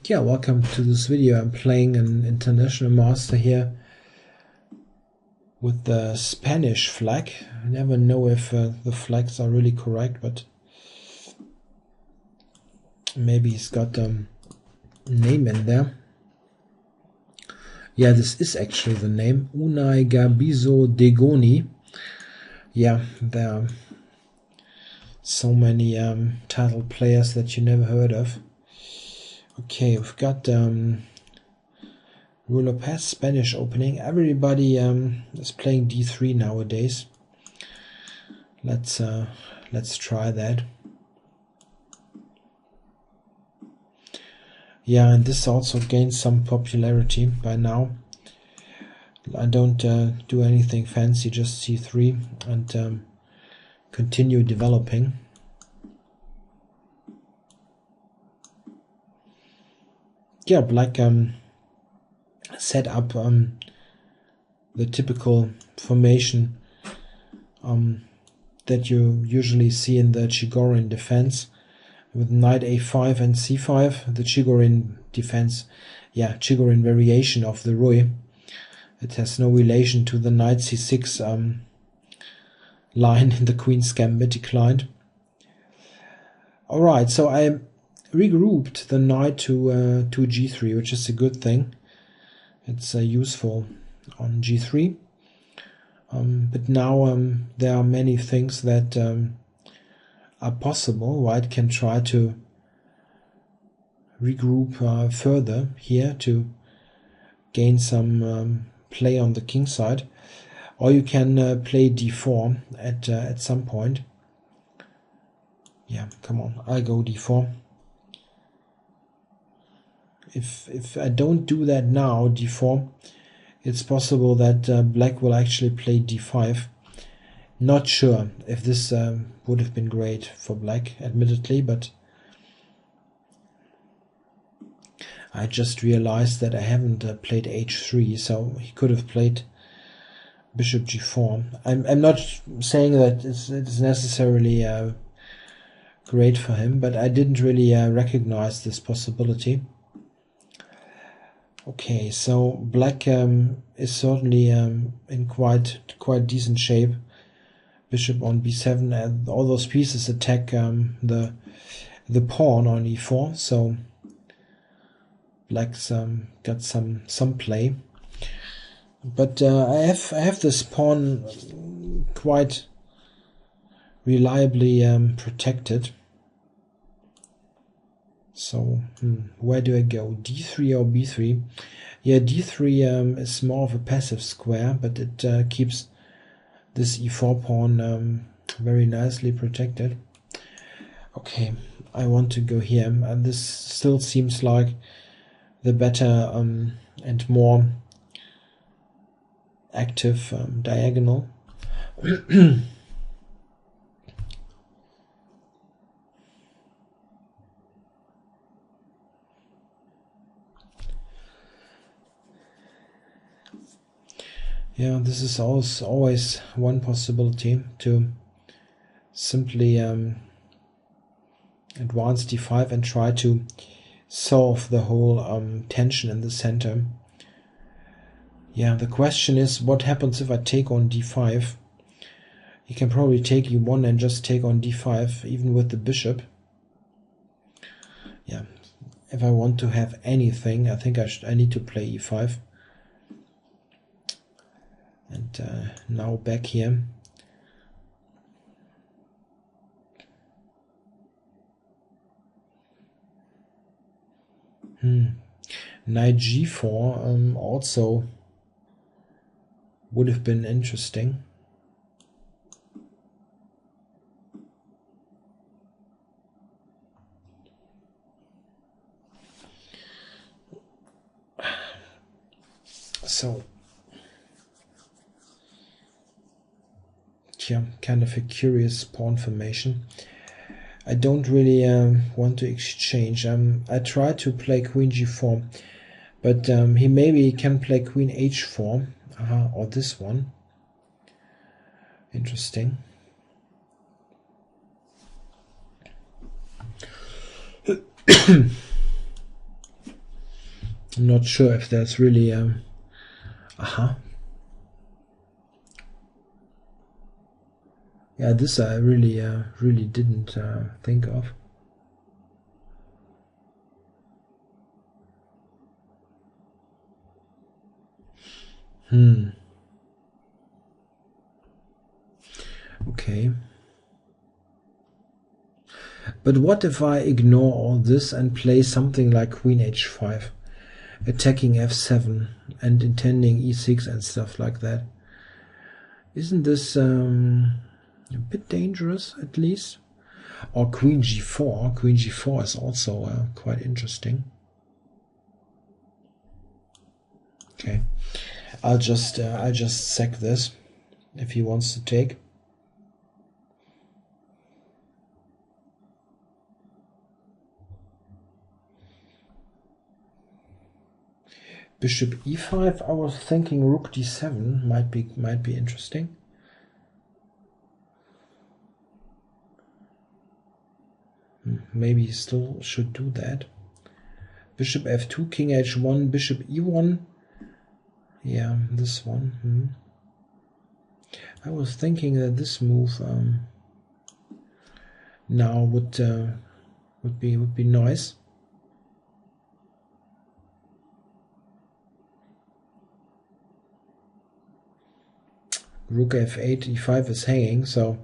Yeah, welcome to this video. I'm playing an international master here with the Spanish flag. I never know if the flags are really correct, but maybe he's got a name in there. Yeah, this is actually the name, Unai Gabizo Degoni. Yeah, there are so many title players that you never heard of. Okay, we've got Lopez, Spanish opening. Everybody is playing d3 nowadays. Let's try that. Yeah, and this also gains some popularity by now. I don't do anything fancy, just c3 and continue developing. Yeah, black set up the typical formation that you usually see in the Chigorin defense with knight a5 and c5. The Chigorin defense, yeah, Chigorin variation of the Rui. It has no relation to the knight c6 line in the Queen's Gambit declined. Alright, so I regrouped the knight to g3, which is a good thing. It's useful on g3. But now there are many things that are possible. White can try to regroup further here to gain some play on the king side, or you can play d4 at some point. Yeah, come on, I go d4. If I don't do that now, d4, it's possible that black will actually play d5. Not sure if this would have been great for black, admittedly, but I just realized that I haven't played h3, so he could have played bishop g4. I'm not saying that it's necessarily great for him, but I didn't really recognize this possibility. Okay, so black is certainly in quite decent shape. Bishop on b7, and all those pieces attack the pawn on e4. So black's got some play, but I have this pawn quite reliably protected. So where do I go? d3 or b3? Yeah, d3 is more of a passive square, but it keeps this e4 pawn very nicely protected. Okay, I want to go here, and this still seems like the better and more active diagonal. Yeah, this is always one possibility, to simply advance d5 and try to solve the whole tension in the center. Yeah, the question is, what happens if I take on d5? You can probably take e1 and just take on d5, even with the bishop. Yeah, if I want to have anything, I think I need to play e5. And now back here. Knight g4 also would have been interesting. So yeah, kind of a curious pawn formation. I don't really want to exchange. I try to play queen g4, but he maybe can play queen h4, or this one. Interesting. I'm not sure if that's really yeah, this I really really didn't think of. Okay. But what if I ignore all this and play something like Queen h5, attacking f7 and intending e6 and stuff like that? Isn't this a bit dangerous, at least? Or Queen g4. Queen g4 is also quite interesting. Okay, I'll just sack this if he wants to take. Bishop e5. I was thinking rook d7 might be interesting. Maybe he still should do that. Bishop f2, king h1, bishop e1. Yeah, this one. I was thinking that this move now would be nice. Rook f8, e5 is hanging, so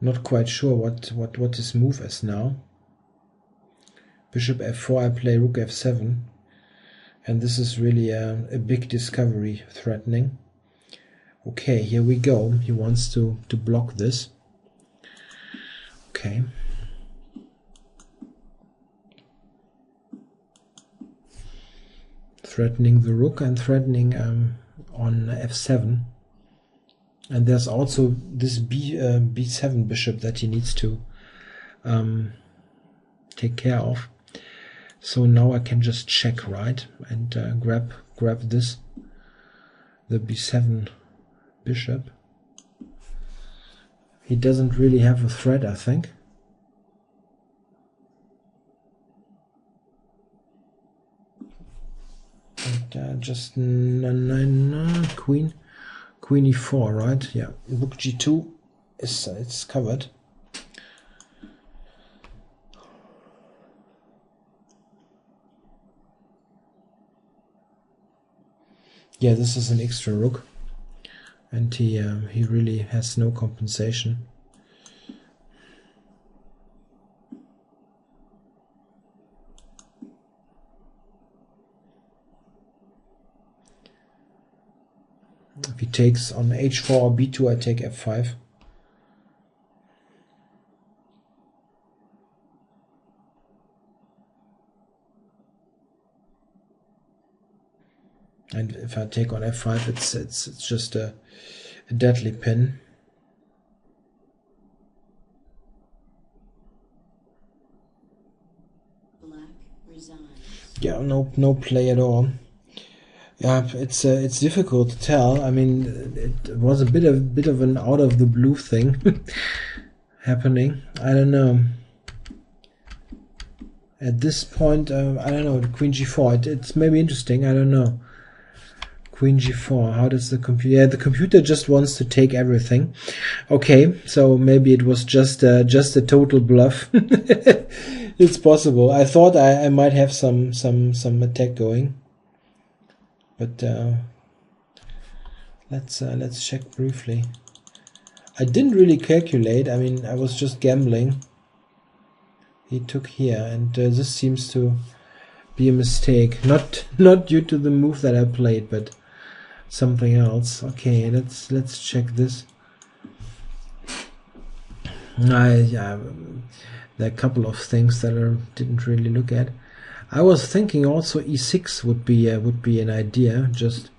not quite sure what his move is now. Bishop f4, I play rook f7, and this is really a big discovery threatening. Okay, here we go. He wants to block this. Okay. Threatening the rook and threatening on f7. And there's also this b7 bishop that he needs to take care of. So now I can just check, right, and grab this, the b7 bishop. He doesn't really have a threat, I think. And just queen e4, right? Yeah, rook g2 is it's covered. Yeah, this is an extra rook, and he really has no compensation. If he takes on h4 or b2, I take f5. And if I take on f5, it's just a deadly pin. Black resigns. Yeah, no play at all. Yeah, it's difficult to tell. I mean, it was a bit of an out of the blue thing happening. I don't know. At this point, I don't know. Queen g4. It's maybe interesting. I don't know. Queen g4. How does the computer? Yeah, the computer just wants to take everything. Okay, so maybe it was just a total bluff. It's possible. I thought I might have some attack going. But let's check briefly. I didn't really calculate. I mean, I was just gambling. He took here, and this seems to be a mistake. Not due to the move that I played, but something else. Okay, let's check this. Yeah, there are a couple of things that I didn't really look at. I was thinking also e6 would be an idea, just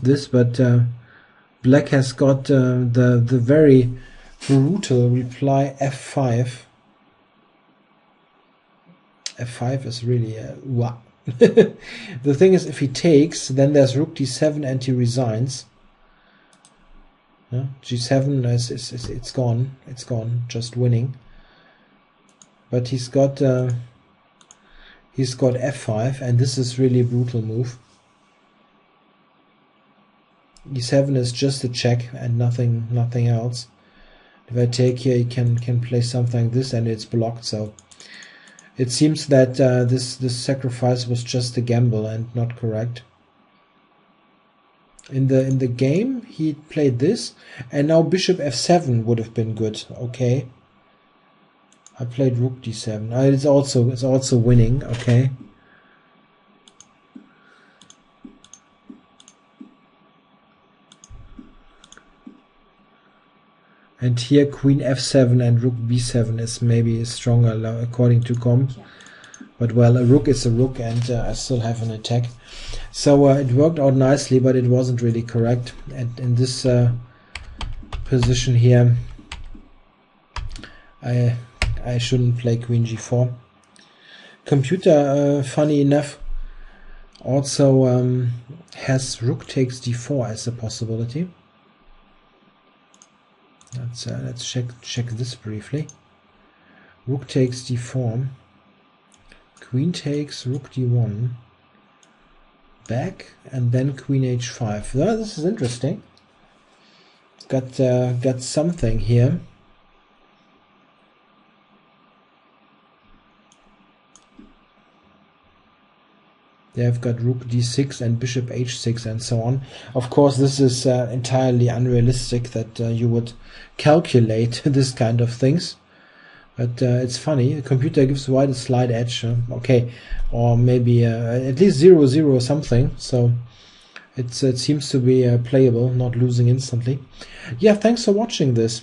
this, but black has got the very brutal reply f5. f5 is really wow. The thing is, if he takes, then there's rook d7 and he resigns. G7 it's gone, just winning. But he's got He's got f5, and this is really a brutal move. e7 is just a check and nothing else. If I take here, he can play something like this, and it's blocked. So it seems that this sacrifice was just a gamble and not correct. In the game, he played this, and now bishop f7 would have been good. Okay, I played rook d7. It's also winning. Okay. And here queen f7 and rook b7 is maybe stronger according to comp. But well, a rook is a rook, and I still have an attack. So it worked out nicely, but it wasn't really correct. And in this position here, I shouldn't play queen g4. Computer, funny enough, also has rook takes d4 as a possibility. Let's check this briefly. Rook takes d4. Queen takes rook d1. Back, and then queen h5. Oh, this is interesting. Got something here. They have got rook d6 and bishop h6 and so on. Of course, this is entirely unrealistic that you would calculate this kind of things. But it's funny. The computer gives white a slight edge. Okay, or maybe at least 0-0 or something. So it seems to be playable, not losing instantly. Yeah, thanks for watching this.